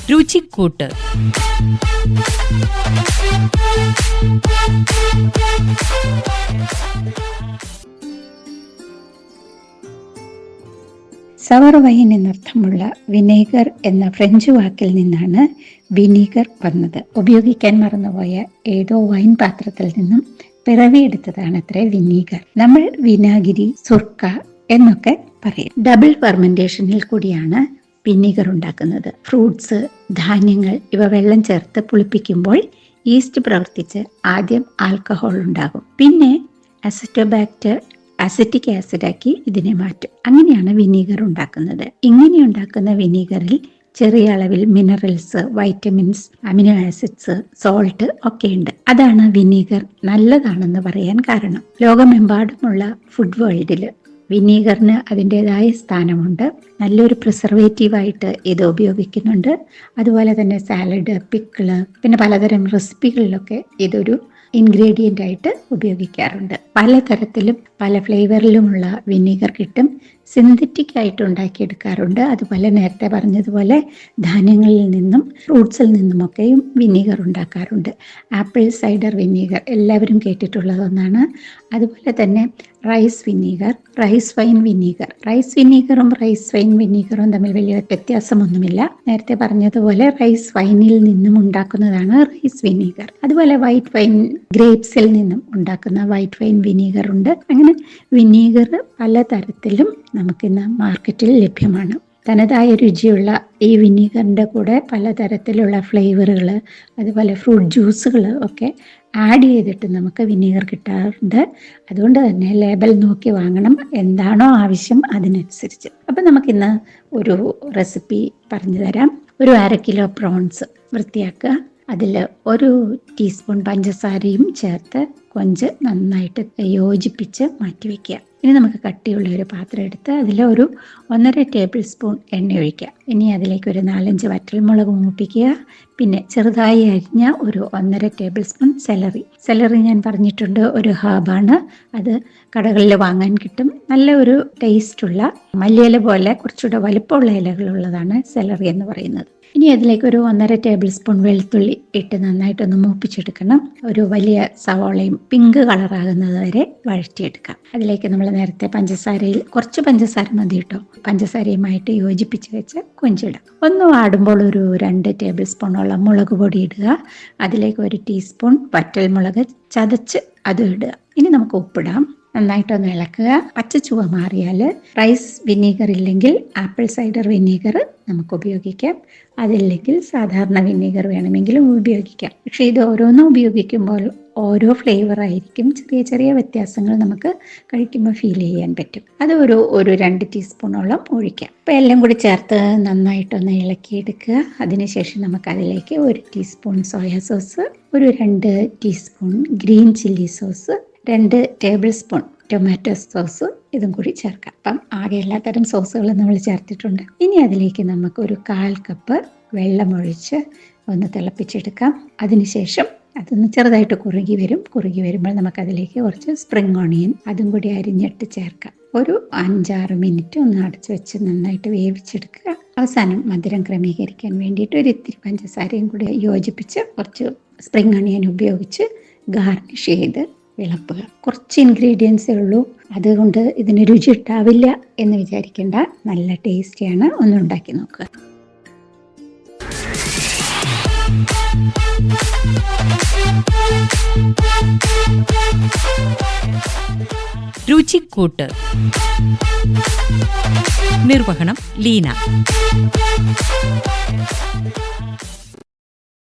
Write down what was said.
രുചിക്കൂട്ട്. സവർ wine എന്നർത്ഥമുള്ള vinegar എന്ന French വാക്കിൽ നിന്നാണ് വിനീഗർ വന്നത്. ഉപയോഗിക്കാൻ മറന്നുപോയ ഏതോ വൈൻ പാത്രത്തിൽ നിന്നും പിറവിയെടുത്തതാണ് അത്ര വിനീഗർ. നമ്മൾ വിനാഗിരി, സുർക്ക എന്നൊക്കെ പറയും. ഡബിൾ ഫെർമെന്റേഷനിൽ കൂടിയാണ് വിനീഗർ ഉണ്ടാക്കുന്നത്. ഫ്രൂട്ട്സ്, ധാന്യങ്ങൾ ഇവ വെള്ളം ചേർത്ത് പുളിപ്പിക്കുമ്പോൾ ഈസ്റ്റ് പ്രവർത്തിച്ച് ആദ്യം ആൽക്കഹോൾ ഉണ്ടാകും. പിന്നെ അസിറ്റോബാക്ടർ അസിറ്റിക് ആസിഡാക്കി ഇതിനെ മാറ്റും. അങ്ങനെയാണ് വിനീഗർ ഉണ്ടാക്കുന്നത്. ഇങ്ങനെ ഉണ്ടാക്കുന്ന വിനീഗറിൽ ചെറിയ അളവിൽ minerals, vitamins, amino acids, salt ഒക്കെ ഉണ്ട്. അതാണ് വിനീഗർ നല്ലതാണെന്ന് പറയാൻ കാരണം. ലോകമെമ്പാടുമുള്ള ഫുഡ് വേൾഡിൽ വിനീഗറിന് അതിൻ്റെതായ സ്ഥാനമുണ്ട്. നല്ലൊരു പ്രിസർവേറ്റീവായിട്ട് ഇത് ഉപയോഗിക്കുന്നുണ്ട്. അതുപോലെ തന്നെ സാലഡ്, പിക്കിള്, പിന്നെ പലതരം റെസിപ്പികളിലൊക്കെ ഇതൊരു ഇൻഗ്രീഡിയൻ്റ് ആയിട്ട് ഉപയോഗിക്കാറുണ്ട്. പലതരത്തിലും പല ഫ്ലേവറിലുമുള്ള വിനീഗർ കിട്ടും. സിന്തറ്റിക് ആയിട്ട് ഉണ്ടാക്കിയെടുക്കാറുണ്ട്. അതുപോലെ നേരത്തെ പറഞ്ഞതുപോലെ ധാന്യങ്ങളിൽ നിന്നും ഫ്രൂട്ട്സിൽ നിന്നുമൊക്കെയും വിനീഗർ ഉണ്ടാക്കാറുണ്ട്. ആപ്പിൾ സൈഡർ വിനീഗർ എല്ലാവരും കേട്ടിട്ടുള്ളതൊന്നാണ്. അതുപോലെ തന്നെ rice vinegar, rice wine vinegar. Rice വിനീഗറും റൈസ് വൈൻ വിനീഗറും തമ്മിൽ വലിയ വ്യത്യാസമൊന്നുമില്ല. നേരത്തെ പറഞ്ഞതുപോലെ റൈസ് വൈനിൽ നിന്നും ഉണ്ടാക്കുന്നതാണ് റൈസ് വിനീഗർ. അതുപോലെ വൈറ്റ് വൈൻ, ഗ്രേപ്സിൽ നിന്നും ഉണ്ടാക്കുന്ന വൈറ്റ് വൈൻ വിനീഗർ ഉണ്ട്. അങ്ങനെ വിനീഗർ പലതരത്തിലും നമുക്കിന്ന് മാർക്കറ്റിൽ ലഭ്യമാണ്. തനതായ രുചിയുള്ള ഈ വിനീഗറിൻ്റെ കൂടെ പലതരത്തിലുള്ള ഫ്ലേവറുകൾ, അതുപോലെ ഫ്രൂട്ട് ജ്യൂസുകൾ ഒക്കെ ആഡ് ചെയ്തിട്ട് നമുക്ക് വിനീഗർ കിട്ടാറുണ്ട്. അതുകൊണ്ട് തന്നെ ലേബൽ നോക്കി വാങ്ങണം, എന്താണോ ആവശ്യം അതിനനുസരിച്ച്. അപ്പം നമുക്കിന്ന് ഒരു റെസിപ്പി പറഞ്ഞു തരാം. ഒരു 1/2 കിലോ പ്രോൺസ് വൃത്തിയാക്കുക. അതിൽ 1 ടീസ്പൂൺ പഞ്ചസാരയും ചേർത്ത് കൊഞ്ച് നന്നായിട്ട് യോജിപ്പിച്ച് മാറ്റി വയ്ക്കുക. ഇനി നമുക്ക് കട്ടിയുള്ള ഒരു പാത്രം എടുത്ത് അതിൽ ഒരു 1.5 ടേബിൾ സ്പൂൺ എണ്ണ ഒഴിക്കുക. ഇനി അതിലേക്ക് ഒരു 4-5 വറ്റൽമുളക് മൂപ്പിക്കുക. പിന്നെ ചെറുതായി അരിഞ്ഞ ഒരു 1.5 ടേബിൾ സ്പൂൺ സെലറി ഞാൻ പറഞ്ഞിട്ടുണ്ട്, ഒരു ഹേർബാണ്. അത് കടകളിൽ വാങ്ങാൻ കിട്ടും. നല്ല ഒരു ടേസ്റ്റുള്ള മല്ലിയില പോലെ കുറച്ചുകൂടെ വലുപ്പമുള്ള ഇലകളുള്ളതാണ് സെലറി എന്ന് പറയുന്നത്. ഇനി അതിലേക്ക് ഒരു 1.5 ടേബിൾ സ്പൂൺ വെളുത്തുള്ളി ഇട്ട് നന്നായിട്ടൊന്ന് മൂപ്പിച്ചെടുക്കണം. ഒരു വലിയ സവോളയും പിങ്ക് കളറാകുന്നത് വരെ വഴറ്റിയെടുക്കാം. അതിലേക്ക് നമ്മൾ നേരത്തെ പഞ്ചസാരയിൽ കുറച്ച് പഞ്ചസാര മതി കേട്ടോ, പഞ്ചസാരയുമായിട്ട് യോജിപ്പിച്ച് വെച്ച് കൊഞ്ചിടാം. ഒന്ന് വാടുമ്പോൾ ഒരു 2 ടേബിൾ സ്പൂണോളം മുളക് പൊടി ഇടുക. അതിലേക്ക് 1 ടീസ്പൂൺ വറ്റൽമുളക് ചതച്ച് അത് ഇടുക. ഇനി നമുക്ക് ഉപ്പിടാം. നന്നായിട്ടൊന്ന് ഇളക്കുക. പച്ചച്ചുവ മാറിയാൽ റൈസ് വിനീഗർ ഇല്ലെങ്കിൽ ആപ്പിൾ സൈഡർ വിനീഗർ നമുക്ക് ഉപയോഗിക്കാം. അതില്ലെങ്കിൽ സാധാരണ വിനീഗർ വേണമെങ്കിലും ഉപയോഗിക്കാം. പക്ഷേ ഇത് ഓരോന്നും ഉപയോഗിക്കുമ്പോൾ ഓരോ ഫ്ലേവർ ആയിരിക്കും. ചെറിയ ചെറിയ വ്യത്യാസങ്ങൾ നമുക്ക് കഴിക്കുമ്പോൾ ഫീൽ ചെയ്യാൻ പറ്റും. അത് ഒരു 2 ടീസ്പൂണോളം ഒഴിക്കാം. അപ്പോൾ എല്ലാം കൂടി ചേർത്ത് നന്നായിട്ടൊന്ന് ഇളക്കിയെടുക്കുക. അതിനുശേഷം നമുക്ക് അതിലേക്ക് 1 ടീസ്പൂൺ സോയാ സോസ്, ഒരു 2 teaspoon green chilli sauce, 2 table spoon tomato sauce ഇതും കൂടി ചേർക്കാം. അപ്പം ആകെ എല്ലാത്തരം സോസുകളും നമ്മൾ ചേർത്തിട്ടുണ്ട്. ഇനി അതിലേക്ക് നമുക്ക് ഒരു 1/4 കപ്പ് വെള്ളമൊഴിച്ച് ഒന്ന് തിളപ്പിച്ചെടുക്കാം. അതിനുശേഷം അതൊന്ന് ചെറുതായിട്ട് കുറുകി വരുമ്പോൾ നമുക്കതിലേക്ക് കുറച്ച് സ്പ്രിംഗ് ഓണിയൻ അതും കൂടി അരിഞ്ഞിട്ട് ചേർക്കാം. ഒരു 5-6 മിനിറ്റ് ഒന്ന് അടച്ചു വെച്ച് നന്നായിട്ട് വേവിച്ചെടുക്കുക. അവസാനം മധുരം ക്രമീകരിക്കാൻ വേണ്ടിയിട്ട് ഒരു ഇത്തിരി പഞ്ചസാരയും കൂടി യോജിപ്പിച്ച് കുറച്ച് സ്പ്രിംഗ് ഓണിയൻ ഉപയോഗിച്ച് ഗാർണിഷ് ചെയ്ത് വിളമ്പുക. കുറച്ച് ഇൻഗ്രീഡിയൻസേ ഉള്ളൂ, അതുകൊണ്ട് ഇതിന് രുചി ഉണ്ടാവില്ല എന്ന് വിചാരിക്കേണ്ട. നല്ല ടേസ്റ്റിയാണ്. ഒന്ന് ഉണ്ടാക്കി നോക്കുക. രുചിക്കൂട്ട്. നിർവഹണം ലീന.